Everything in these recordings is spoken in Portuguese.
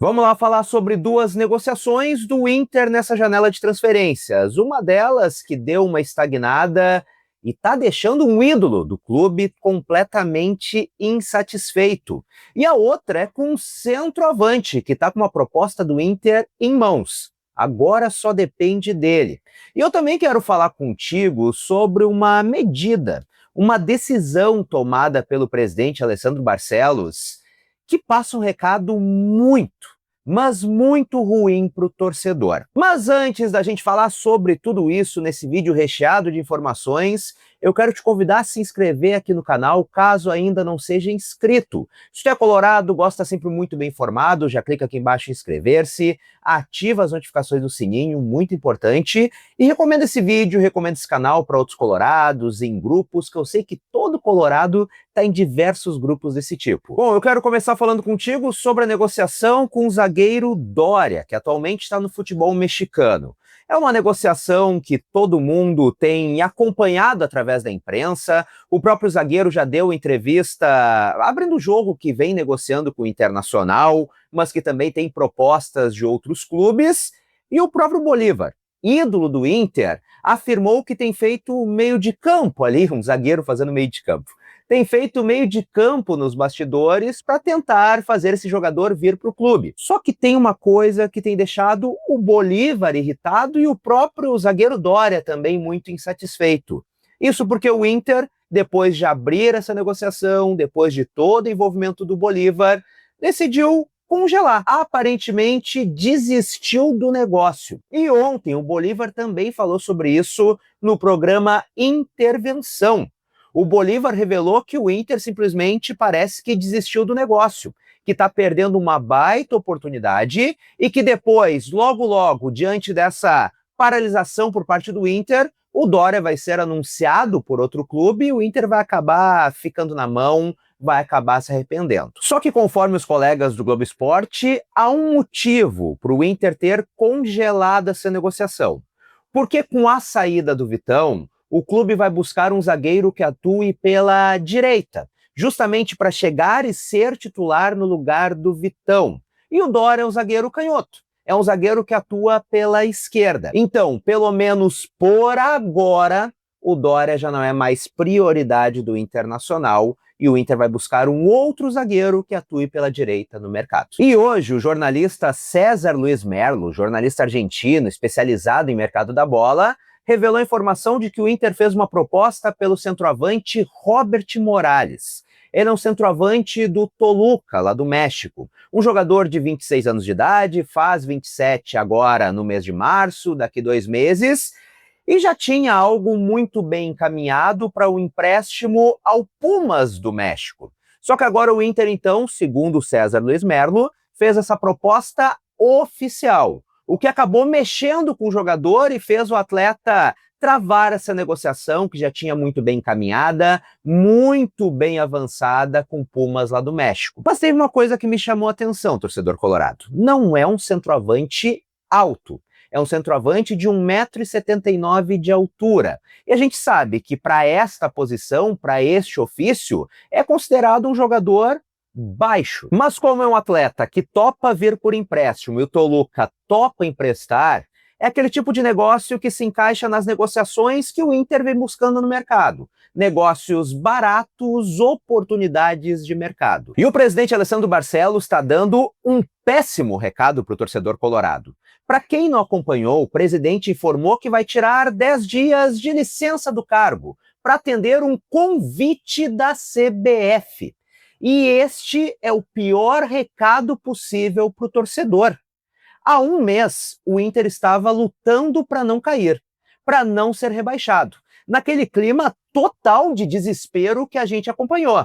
Vamos lá falar sobre duas negociações do Inter nessa janela de transferências. Uma delas que deu uma estagnada e está deixando um ídolo do clube completamente insatisfeito. E a outra é com um centroavante que está com uma proposta do Inter em mãos. Agora só depende dele. E eu também quero falar contigo sobre uma medida, uma decisão tomada pelo presidente Alessandro Barcelos que passa um recado muito, mas muito ruim para o torcedor. Mas antes da gente falar sobre tudo isso nesse vídeo recheado de informações, eu quero te convidar a se inscrever aqui no canal, caso ainda não seja inscrito. Se tu é colorado, gosta sempre muito bem informado, já clica aqui embaixo em inscrever-se, ativa as notificações do sininho, muito importante, e recomenda esse vídeo, recomenda esse canal para outros colorados, em grupos, que eu sei que todo colorado está em diversos grupos desse tipo. Bom, eu quero começar falando contigo sobre a negociação com o zagueiro Doria, que atualmente está no futebol mexicano. É uma negociação que todo mundo tem acompanhado através da imprensa. O próprio zagueiro já deu entrevista abrindo o jogo que vem negociando com o Internacional, mas que também tem propostas de outros clubes. E o próprio Bolívar, ídolo do Inter, afirmou que tem feito meio de campo ali, um zagueiro fazendo meio de campo. Tem feito meio de campo nos bastidores para tentar fazer esse jogador vir para o clube. Só que tem uma coisa que tem deixado o Bolívar irritado e o próprio zagueiro Doria também muito insatisfeito. Isso porque o Inter, depois de abrir essa negociação, depois de todo o envolvimento do Bolívar, decidiu congelar. Aparentemente desistiu do negócio. E ontem o Bolívar também falou sobre isso no programa Intervenção. O Bolívar revelou que o Inter simplesmente parece que desistiu do negócio, que está perdendo uma baita oportunidade e que depois, logo, diante dessa paralisação por parte do Inter, o Doria vai ser anunciado por outro clube e o Inter vai acabar ficando na mão, vai acabar se arrependendo. Só que, conforme os colegas do Globo Esporte, há um motivo para o Inter ter congelado essa negociação. Porque com a saída do Vitão, o clube vai buscar um zagueiro que atue pela direita, justamente para chegar e ser titular no lugar do Vitão. E o Doria é um zagueiro canhoto. É um zagueiro que atua pela esquerda. Então, pelo menos por agora, o Doria já não é mais prioridade do Internacional e o Inter vai buscar um outro zagueiro que atue pela direita no mercado. E hoje, o jornalista César Luiz Merlo, jornalista argentino especializado em mercado da bola, revelou a informação de que o Inter fez uma proposta pelo centroavante Robert Morales. Ele é um centroavante do Toluca, lá do México. Um jogador de 26 anos de idade, faz 27 agora no mês de março, daqui 2 meses, e já tinha algo muito bem encaminhado para o empréstimo ao Pumas do México. Só que agora o Inter, então, segundo o César Luiz Merlo, fez essa proposta oficial, o que acabou mexendo com o jogador e fez o atleta travar essa negociação que já tinha muito bem encaminhada, muito bem avançada com o Pumas lá do México. Mas teve uma coisa que me chamou a atenção, torcedor colorado. Não é um centroavante alto. É um centroavante de 1,79 m de altura. E a gente sabe que para esta posição, para este ofício, é considerado um jogador baixo. Mas como é um atleta que topa vir por empréstimo e o Toluca topa emprestar, é aquele tipo de negócio que se encaixa nas negociações que o Inter vem buscando no mercado. Negócios baratos, oportunidades de mercado. E o presidente Alessandro Barcelos está dando um péssimo recado para o torcedor colorado. Para quem não acompanhou, o presidente informou que vai tirar 10 dias de licença do cargo para atender um convite da CBF. E este é o pior recado possível para o torcedor. Há um mês, o Inter estava lutando para não cair, para não ser rebaixado, naquele clima total de desespero que a gente acompanhou.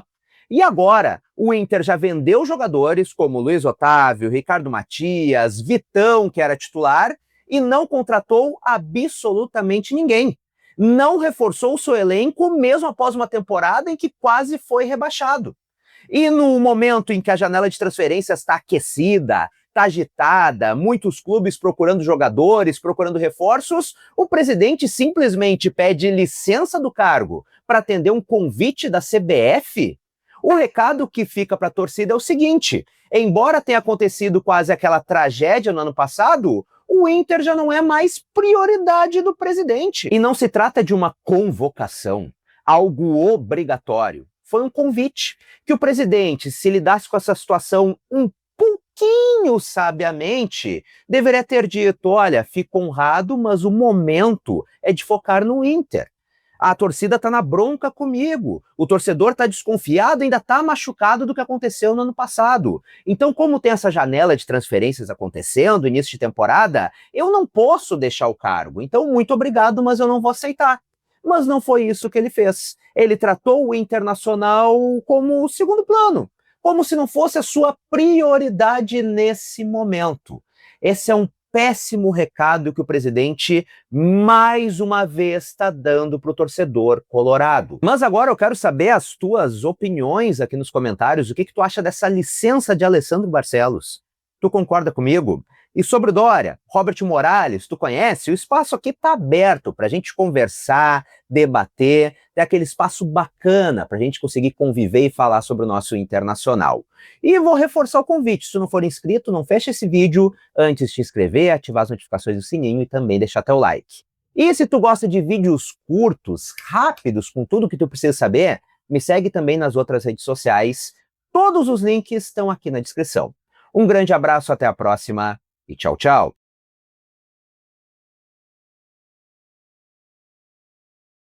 E agora, o Inter já vendeu jogadores como Luiz Otávio, Ricardo Matias, Vitão, que era titular, e não contratou absolutamente ninguém. Não reforçou o seu elenco mesmo após uma temporada em que quase foi rebaixado. E no momento em que a janela de transferências está aquecida, está agitada, muitos clubes procurando jogadores, procurando reforços, o presidente simplesmente pede licença do cargo para atender um convite da CBF? O recado que fica para a torcida é o seguinte: Embora tenha acontecido quase aquela tragédia no ano passado, o Inter já não é mais prioridade do presidente. E não se trata de uma convocação, algo obrigatório. Foi um convite que o presidente, se lidasse com essa situação um pouquinho sabiamente, deveria ter dito: olha, fico honrado, mas o momento é de focar no Inter. A torcida tá na bronca comigo, o torcedor tá desconfiado, ainda tá machucado do que aconteceu no ano passado. Então, como tem essa janela de transferências acontecendo, início de temporada, eu não posso deixar o cargo. Então, muito obrigado, mas eu não vou aceitar. Mas não foi isso que ele fez. Ele tratou o Internacional como o segundo plano, como se não fosse a sua prioridade nesse momento. Esse é um péssimo recado que o presidente, mais uma vez, está dando para o torcedor colorado. Mas agora eu quero saber as tuas opiniões aqui nos comentários. O que tu acha dessa licença de Alessandro Barcelos? Tu concorda comigo? E sobre o Dória, Robert Morales, tu conhece? O espaço aqui tá aberto para a gente conversar, debater, ter aquele espaço bacana para a gente conseguir conviver e falar sobre o nosso Internacional. E vou reforçar o convite: se tu não for inscrito, não fecha esse vídeo antes de te inscrever, ativar as notificações do sininho e também deixar teu like. E se tu gosta de vídeos curtos, rápidos, com tudo que tu precisa saber, me segue também nas outras redes sociais. Todos os links estão aqui na descrição. Um grande abraço, até a próxima e tchau, tchau!